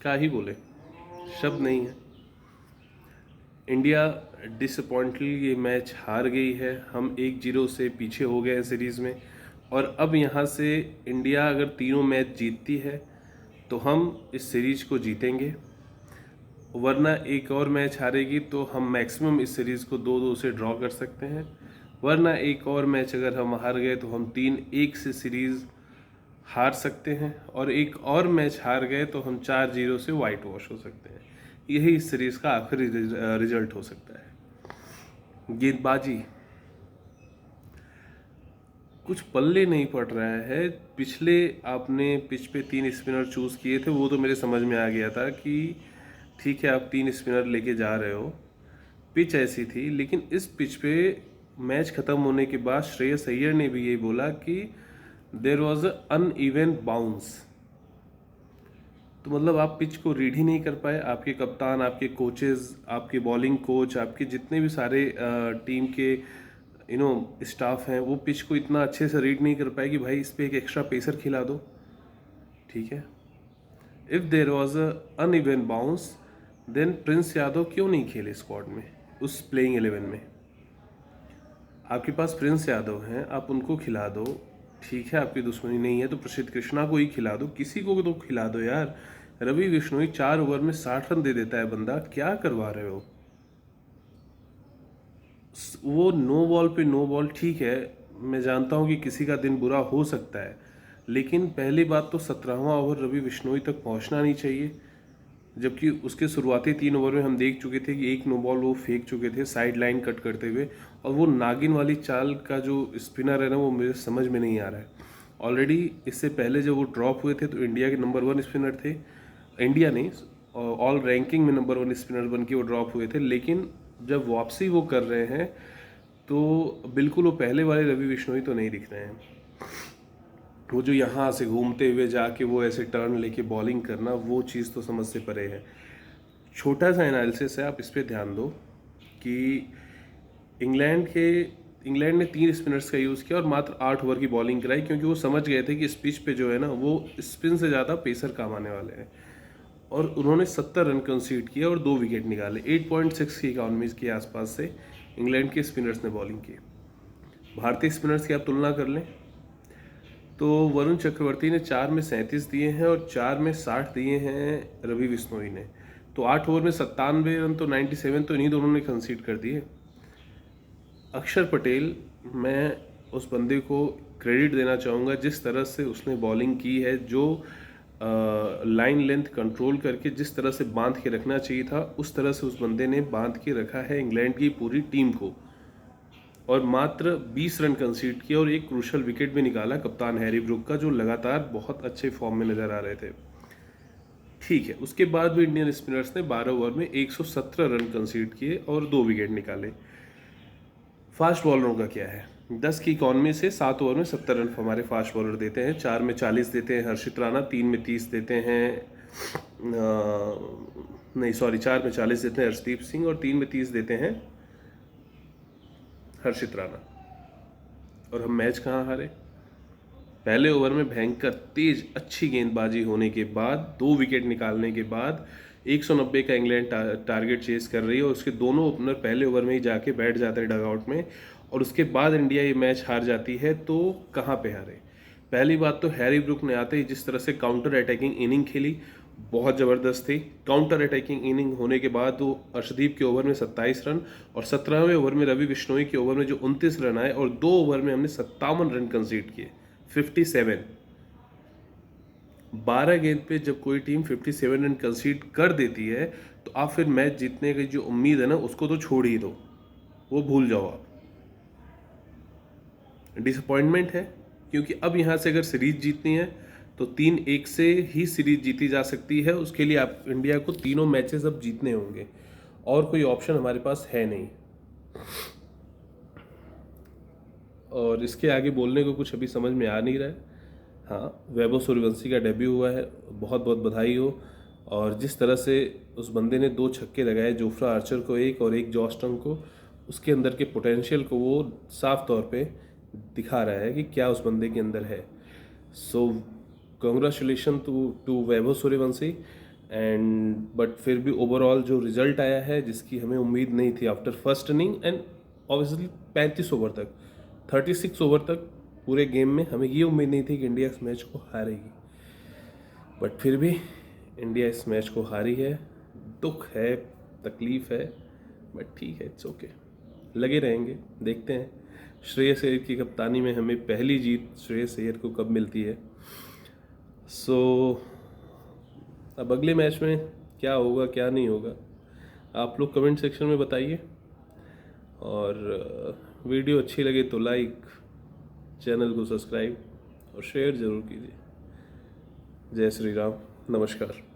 क्या ही बोले, शब्द नहीं है। इंडिया डिसअपॉइंटली ये मैच हार गई है। हम 1-0 से पीछे हो गए हैं सीरीज़ में, और अब यहाँ से इंडिया अगर तीनों मैच जीतती है तो हम इस सीरीज़ को जीतेंगे, वरना एक और मैच हारेगी तो हम मैक्सिमम इस सीरीज़ को 2-2 से ड्रॉ कर सकते हैं, वरना एक और मैच अगर हम हार गए तो हम 3-1 से सीरीज़ हार सकते हैं, और एक और मैच हार गए तो हम 4-0 से वाइट वॉश हो सकते हैं। यही इस सीरीज़ का आखिरी रिजल्ट हो सकता है। गेंदबाजी कुछ पल्ले नहीं पड़ रहा है। पिछले आपने पिच पे 3 स्पिनर चूज़ किए थे, वो तो मेरे समझ में आ गया था कि ठीक है आप 3 स्पिनर लेके जा रहे हो, पिच ऐसी थी। लेकिन इस पिच पे मैच ख़त्म होने के बाद श्रेयस अय्यर ने भी ये बोला कि देर वॉज अ अनइवन बाउंस। तो मतलब आप पिच को रीड ही नहीं कर पाए। आपके कप्तान, आपके कोचेस, आपके बॉलिंग कोच, आपके जितने भी सारे टीम के स्टाफ हैं, वो पिच को इतना अच्छे से रीड नहीं कर पाए कि भाई इस पे एक एक्स्ट्रा पेसर खिला दो। ठीक है, if there was a uneven bounce then Prince Yadav क्यों नहीं खेले स्क्वाड में, उस प्लेइंग 11 में? आपके पास प्रिंस यादव हैं, आप उनको खिला दो। ठीक है, आपकी दुश्मनी नहीं है तो प्रसिद्ध कृष्णा को ही खिला दो, किसी को तो खिला दो यार। रवि बिश्नोई 4 ओवर में 60 रन दे देता है बंदा, क्या करवा रहे हो? वो नो बॉल पे नो बॉल, ठीक है, मैं जानता हूँ कि किसी का दिन बुरा हो सकता है, लेकिन पहली बात तो 17वां ओवर रवि बिश्नोई तक पहुँचना नहीं चाहिए, जबकि उसके शुरुआती 3 ओवर में हम देख चुके थे कि एक नो बॉल वो फेंक चुके थे साइड लाइन कट करते हुए, और वो नागिन वाली चाल का जो स्पिनर है ना, वो मेरे समझ में नहीं आ रहा है। ऑलरेडी इससे पहले जब वो ड्रॉप हुए थे तो इंडिया के नंबर 1 स्पिनर थे, इंडिया नहीं, ऑल रैंकिंग में नंबर 1 स्पिनर बन के वो ड्रॉप हुए थे। लेकिन जब वापसी वो कर रहे हैं तो बिल्कुल वो पहले वाले रवि बिश्नोई तो नहीं दिख रहे हैं। वो जो यहाँ से घूमते हुए जाके वो ऐसे टर्न लेके बॉलिंग करना, वो चीज़ तो समझ से परे है। छोटा सा एनालिसिस है, आप इस पर ध्यान दो कि इंग्लैंड ने 3 स्पिनर्स का यूज़ किया और मात्र 8 ओवर की बॉलिंग कराई, क्योंकि वो समझ गए थे कि इस पिच पे जो है ना, वो स्पिन से ज़्यादा पेसर काम आने वाले हैं। और उन्होंने 70 रन कंसीड किया और 2 विकेट निकाले। 8.6 की इकॉनमी के आसपास से इंग्लैंड के स्पिनर्स ने बॉलिंग की। भारतीय स्पिनर्स की आप तुलना कर लें तो वरुण चक्रवर्ती ने 4 में 37 दिए हैं और 4 में 60 दिए हैं रवि बिश्नोई ने। तो 8 ओवर में 97 रन, तो 97 तो इन्हीं दोनों ने कंसीड कर दिए। अक्षर पटेल, मैं उस बंदे को क्रेडिट देना चाहूँगा, जिस तरह से उसने बॉलिंग की है, जो लाइन लेंथ कंट्रोल करके जिस तरह से बांध के रखना चाहिए था, उस तरह से उस बंदे ने बांध के रखा है इंग्लैंड की पूरी टीम को, और मात्र 20 रन कंसीड किए और एक क्रूशल विकेट भी निकाला कप्तान हैरी ब्रूक का, जो लगातार बहुत अच्छे फॉर्म में नजर आ रहे थे। ठीक है, उसके बाद भी इंडियन स्पिनर्स ने 12 ओवर में 117 रन कंसीड किए और 2 विकेट निकाले। फास्ट बॉलरों का क्या है? 10 की इकॉनमी से 7 ओवर में 70 रन हमारे फास्ट बॉलर देते हैं। 4 में 40 देते हैं हर्षित राणा, 3 में 30 देते हैं नहीं सॉरी 4 में 40 देते हैं हर्षदीप सिंह और 3 में 30 देते हैं हर्षित राणा। और हम मैच कहाँ हारे? पहले ओवर में भयंकर तेज अच्छी गेंदबाजी होने के बाद, 2 विकेट निकालने के बाद 190 का इंग्लैंड टारगेट चेस कर रही है, और उसके दोनों ओपनर पहले ओवर में ही जाके बैठ जाते हैं डगआउट में, और उसके बाद इंडिया ये मैच हार जाती है। तो कहाँ पे हारे? पहली बात तो हैरी ब्रूक ने आते ही जिस तरह से काउंटर अटैकिंग इनिंग खेली, बहुत ज़बरदस्त थी। काउंटर अटैकिंग इनिंग होने के बाद वो अर्शदीप के ओवर में 27 रन, और 17वें ओवर में रवि बिश्नोई के ओवर में जो 29 रन आए, और 2 ओवर में हमने 57 रन कंसीड किए। 57, 12 गेंद पे जब कोई टीम 57 रन कंसीड कर देती है तो आप फिर मैच जीतने की जो उम्मीद है ना, उसको तो छोड़ ही दो, वो भूल जाओ आप। डिसअपॉइंटमेंट है, क्योंकि अब यहाँ से अगर सीरीज जीतनी है तो 3-1 से ही सीरीज जीती जा सकती है। उसके लिए आप इंडिया को तीनों मैचेस अब जीतने होंगे, और कोई ऑप्शन हमारे पास है नहीं। और इसके आगे बोलने को कुछ अभी समझ में आ नहीं रहा है। हाँ, वैभव सूर्यवंशी का डेब्यू हुआ है, बहुत बहुत बधाई हो। और जिस तरह से उस बंदे ने 2 छक्के लगाए, जोफ्रा आर्चर को एक और एक जॉस टंग को, उसके अंदर के पोटेंशियल को वो साफ तौर पे दिखा रहा है कि क्या उस बंदे के अंदर है। So congratulation to Vaibhav Suryavanshi, and but फिर भी ओवरऑल जो रिजल्ट आया है जिसकी हमें उम्मीद नहीं थी after first inning and obviously 35 over तक 36 ओवर तक पूरे गेम में हमें ये उम्मीद नहीं थी कि इंडिया इस मैच को हारेगी, बट फिर भी इंडिया इस मैच को हारी है। दुख है, तकलीफ़ है, बट ठीक है, इट्स ओके। लगे रहेंगे, देखते हैं श्रेयस अय्यर की कप्तानी में हमें पहली जीत श्रेयस अय्यर को कब मिलती है। सो अब अगले मैच में क्या होगा क्या नहीं होगा आप लोग कमेंट सेक्शन में बताइए, और वीडियो अच्छी लगे तो लाइक, चैनल को सब्सक्राइब और शेयर ज़रूर कीजिए। जय श्री राम, नमस्कार।